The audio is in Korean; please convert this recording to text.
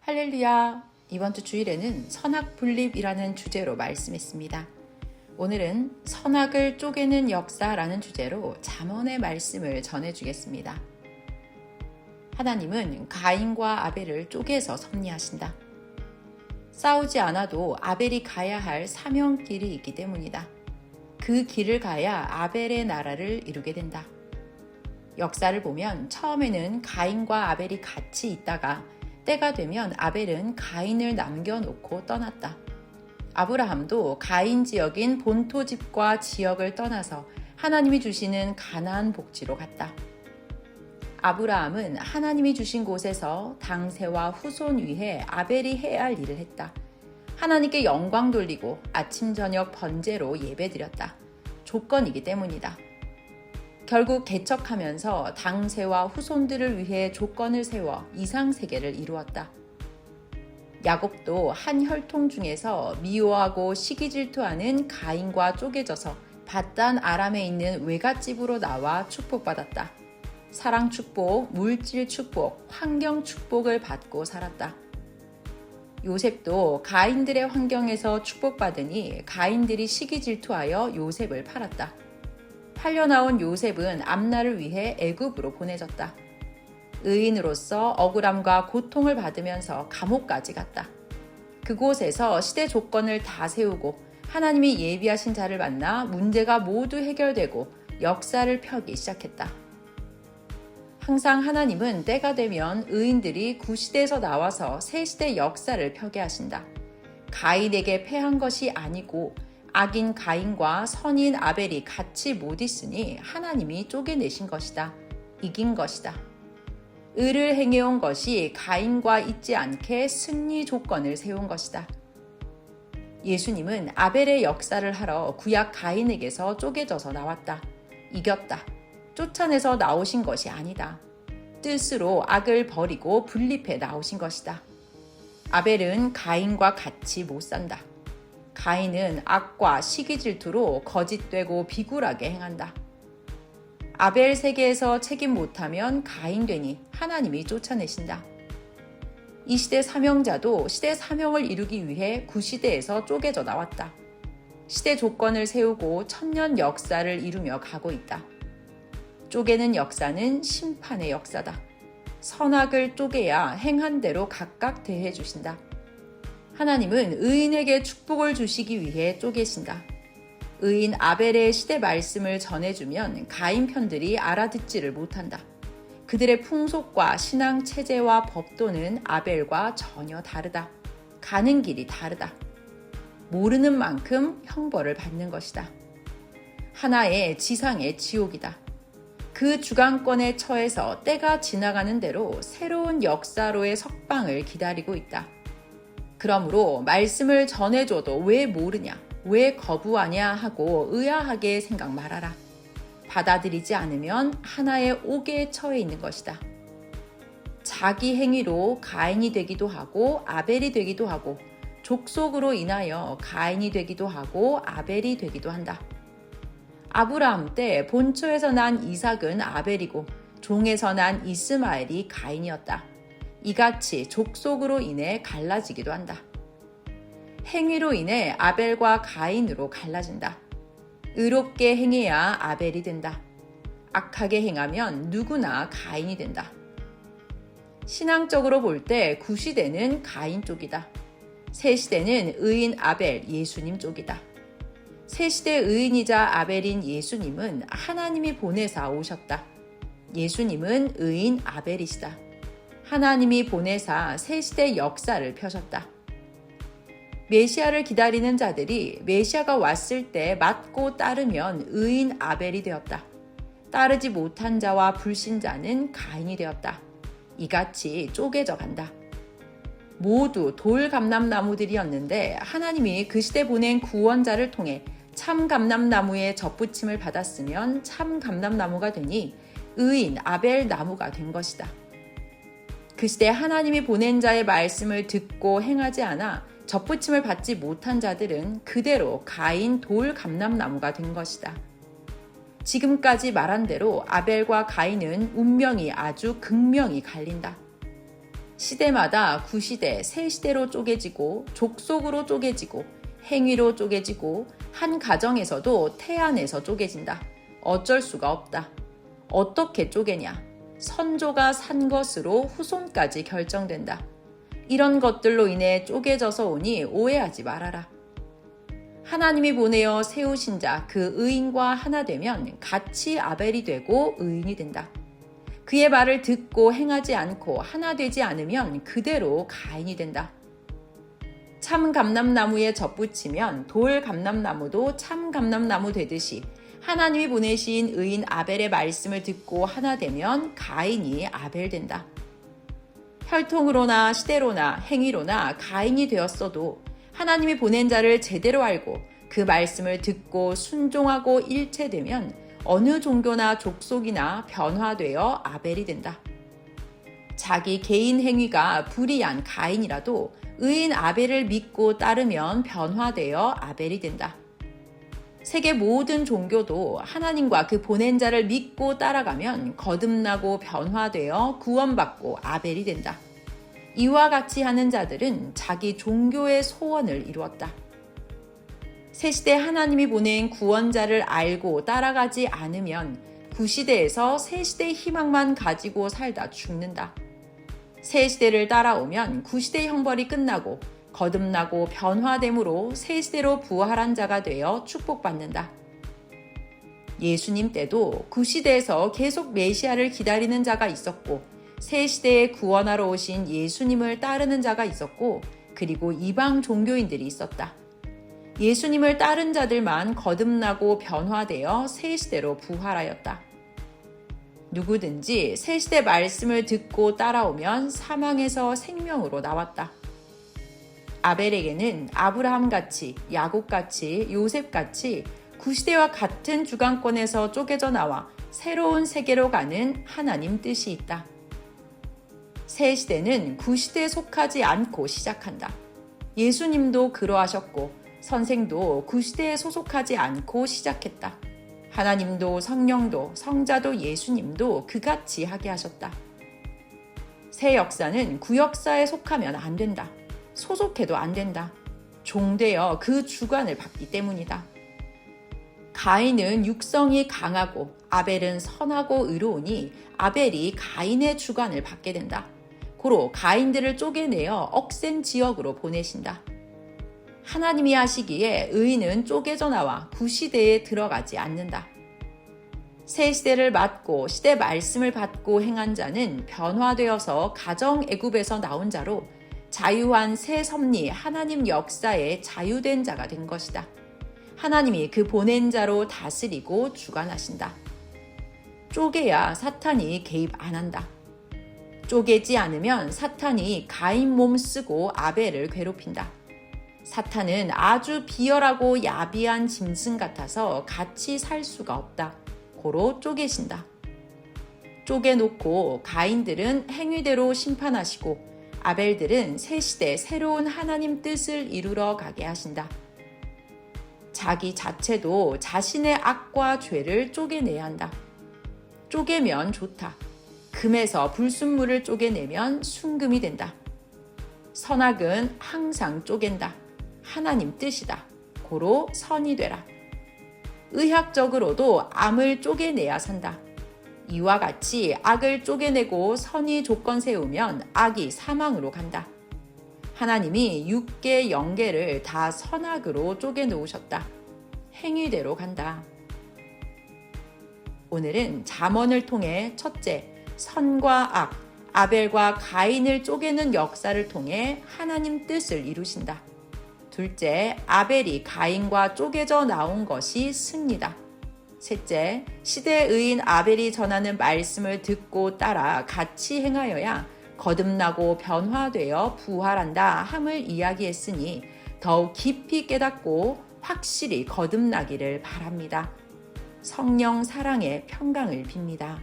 할렐루야! 이번 주 주일에는 선악 분립이라는 주제로 말씀했습니다. 오늘은 선악을 쪼개는 역사라는 주제로 잠언의 말씀을 전해주겠습니다. 하나님은 가인과 아벨을 쪼개서 섭리하신다. 싸우지 않아도 아벨이 가야 할 사명길이 있기 때문이다. 그 길을 가야 아벨의 나라를 이루게 된다. 역사를 보면 처음에는 가인과 아벨이 같이 있다가 때가 되면 아벨은 가인을 남겨놓고 떠났다. 아브라함도 가인 지역인 본토 집과 지역을 떠나서 하나님이 주시는 가나안 복지로 갔다. 아브라함은 하나님이 주신 곳에서 당세와 후손 위해 아벨이 해야 할 일을 했다. 하나님께 영광 돌리고 아침 저녁 번제로 예배드렸다. 조건이기 때문이다. 결국 개척하면서 당세와 후손들을 위해 조건을 세워 이상세계를 이루었다. 야곱도 한 혈통 중에서 미워하고 시기질투하는 가인과 쪼개져서 밧단 아람에 있는 외갓집으로 나와 축복받았다. 사랑 축복, 물질 축복, 환경 축복을 받고 살았다. 요셉도 가인들의 환경에서 축복받으니 가인들이 시기질투하여 요셉을 팔았다. 팔려 나온 요셉은 암나를 위해 애굽으로 보내졌다. 의인으로서 억울함과 고통을 받으면서 감옥까지 갔다. 그곳에서 시대 조건을 다 세우고 하나님이 예비하신 자를 만나 문제가 모두 해결되고 역사를 펴기 시작했다. 항상 하나님은 때가 되면 의인들이 구시대에서 나와서 새 시대 역사를 펴게 하신다. 가인에게 패한 것이 아니고 악인 가인과 선인 아벨이 같이 못 있으니 하나님이 쪼개내신 것이다. 이긴 것이다. 의를 행해온 것이 가인과 있지 않게 승리 조건을 세운 것이다. 예수님은 아벨의 역사를 하러 구약 가인에게서 쪼개져서 나왔다. 이겼다. 쫓아내서 나오신 것이 아니다. 뜻으로 악을 버리고 분립해 나오신 것이다. 아벨은 가인과 같이 못 산다. 가인은 악과 시기질투로 거짓되고 비굴하게 행한다. 아벨 세계에서 책임 못하면 가인 되니 하나님이 쫓아내신다. 이 시대 사명자도 시대 사명을 이루기 위해 구시대에서 쪼개져 나왔다. 시대 조건을 세우고 천년 역사를 이루며 가고 있다. 쪼개는 역사는 심판의 역사다. 선악을 쪼개야 행한 대로 각각 대해 주신다. 하나님은 의인에게 축복을 주시기 위해 쪼개신다. 의인 아벨의 시대 말씀을 전해주면 가인 편들이 알아듣지를 못한다. 그들의 풍속과 신앙 체제와 법도는 아벨과 전혀 다르다. 가는 길이 다르다. 모르는 만큼 형벌을 받는 것이다. 하나의 지상의 지옥이다. 그 주관권에 처해서 때가 지나가는 대로 새로운 역사로의 석방을 기다리고 있다. 그러므로 말씀을 전해줘도 왜 모르냐, 왜 거부하냐 하고 의아하게 생각 말아라. 받아들이지 않으면 하나의 옥에 처해 있는 것이다. 자기 행위로 가인이 되기도 하고 아벨이 되기도 하고 족속으로 인하여 가인이 되기도 하고 아벨이 되기도 한다. 아브라함 때 본초에서 난 이삭은 아벨이고 종에서 난 이스마엘이 가인이었다. 이같이 족속으로 인해 갈라지기도 한다. 행위로 인해 아벨과 가인으로 갈라진다. 의롭게 행해야 아벨이 된다. 악하게 행하면 누구나 가인이 된다. 신앙적으로 볼 때 구시대는 가인 쪽이다. 새시대는 의인 아벨 예수님 쪽이다. 새시대 의인이자 아벨인 예수님은 하나님이 보내사 오셨다. 예수님은 의인 아벨이시다. 하나님이 보내사 새시대 역사를 펴셨다. 메시아를 기다리는 자들이 메시아가 왔을 때 맞고 따르면 의인 아벨이 되었다. 따르지 못한 자와 불신자는 가인이 되었다. 이같이 쪼개져 간다. 모두 돌감람나무들이었는데 하나님이 그 시대 보낸 구원자를 통해 참 감람나무의 접붙임을 받았으면 참 감람나무가 되니 의인 아벨 나무가 된 것이다. 그 시대 하나님이 보낸 자의 말씀을 듣고 행하지 않아 접붙임을 받지 못한 자들은 그대로 가인 돌 감람나무가 된 것이다. 지금까지 말한 대로 아벨과 가인은 운명이 아주 극명히 갈린다. 시대마다 구시대, 세시대로 쪼개지고 족속으로 쪼개지고 행위로 쪼개지고 한 가정에서도 태안에서 쪼개진다. 어쩔 수가 없다. 어떻게 쪼개냐? 선조가 산 것으로 후손까지 결정된다. 이런 것들로 인해 쪼개져서 오니 오해하지 말아라. 하나님이 보내어 세우신 자 그 의인과 하나 되면 같이 아벨이 되고 의인이 된다. 그의 말을 듣고 행하지 않고 하나 되지 않으면 그대로 가인이 된다. 참 감람나무에 젖붙이면 돌 감람나무도 참 감람나무 되듯이 하나님이 보내신 의인 아벨의 말씀을 듣고 하나 되면 가인이 아벨 된다. 혈통으로나 시대로나 행위로나 가인이 되었어도 하나님이 보낸 자를 제대로 알고 그 말씀을 듣고 순종하고 일체되면 어느 종교나 족속이나 변화되어 아벨이 된다. 자기 개인 행위가 불의한 가인이라도 의인 아벨을 믿고 따르면 변화되어 아벨이 된다. 세계 모든 종교도 하나님과 그 보낸 자를 믿고 따라가면 거듭나고 변화되어 구원받고 아벨이 된다. 이와 같이 하는 자들은 자기 종교의 소원을 이루었다. 새시대 하나님이 보낸 구원자를 알고 따라가지 않으면 구시대에서 새시대의 희망만 가지고 살다 죽는다. 새시대를 따라오면 구시대의 형벌이 끝나고 거듭나고 변화됨으로 새시대로 부활한 자가 되어 축복받는다. 예수님 때도 구시대에서 계속 메시아를 기다리는 자가 있었고 새시대에 구원하러 오신 예수님을 따르는 자가 있었고 그리고 이방 종교인들이 있었다. 예수님을 따른 자들만 거듭나고 변화되어 새시대로 부활하였다. 누구든지 새시대 말씀을 듣고 따라오면 사망에서 생명으로 나왔다. 아벨에게는 아브라함같이, 야곱같이, 요셉같이 구시대와 같은 주관권에서 쪼개져 나와 새로운 세계로 가는 하나님 뜻이 있다. 새 시대는 구시대에 속하지 않고 시작한다. 예수님도 그러하셨고 선생도 구시대에 소속하지 않고 시작했다. 하나님도 성령도 성자도 예수님도 그같이 하게 하셨다. 새 역사는 구역사에 속하면 안 된다. 소속해도 안 된다. 종되어 그 주관을 받기 때문이다. 가인은 육성이 강하고 아벨은 선하고 의로우니 아벨이 가인의 주관을 받게 된다. 고로 가인들을 쪼개내어 억센 지역으로 보내신다. 하나님이 하시기에 의인은 쪼개져 나와 구시대에 들어가지 않는다. 새 시대를 맞고 시대 말씀을 받고 행한 자는 변화되어서 가정 애굽에서 나온 자로 자유한 새 섭리 하나님 역사에 자유된 자가 된 것이다. 하나님이 그 보낸 자로 다스리고 주관하신다. 쪼개야 사탄이 개입 안 한다. 쪼개지 않으면 사탄이 가인 몸 쓰고 아벨을 괴롭힌다. 사탄은 아주 비열하고 야비한 짐승 같아서 같이 살 수가 없다. 고로 쪼개신다. 쪼개놓고 가인들은 행위대로 심판하시고 아벨들은 새 시대 새로운 하나님 뜻을 이루러 가게 하신다. 자기 자체도 자신의 악과 죄를 쪼개내야 한다. 쪼개면 좋다. 금에서 불순물을 쪼개내면 순금이 된다. 선악은 항상 쪼갠다. 하나님 뜻이다. 고로 선이 되라. 의학적으로도 암을 쪼개내야 산다. 이와 같이 악을 쪼개내고 선이 조건 세우면 악이 사망으로 간다. 하나님이 6개 영계를 다 선악으로 쪼개놓으셨다. 행위대로 간다. 오늘은 잠언을 통해 첫째, 선과 악, 아벨과 가인을 쪼개는 역사를 통해 하나님 뜻을 이루신다. 둘째, 아벨이 가인과 쪼개져 나온 것이 승리다. 셋째, 시대 의인 아벨이 전하는 말씀을 듣고 따라 같이 행하여야 거듭나고 변화되어 부활한다 함을 이야기했으니 더욱 깊이 깨닫고 확실히 거듭나기를 바랍니다. 성령 사랑의 평강을 빕니다.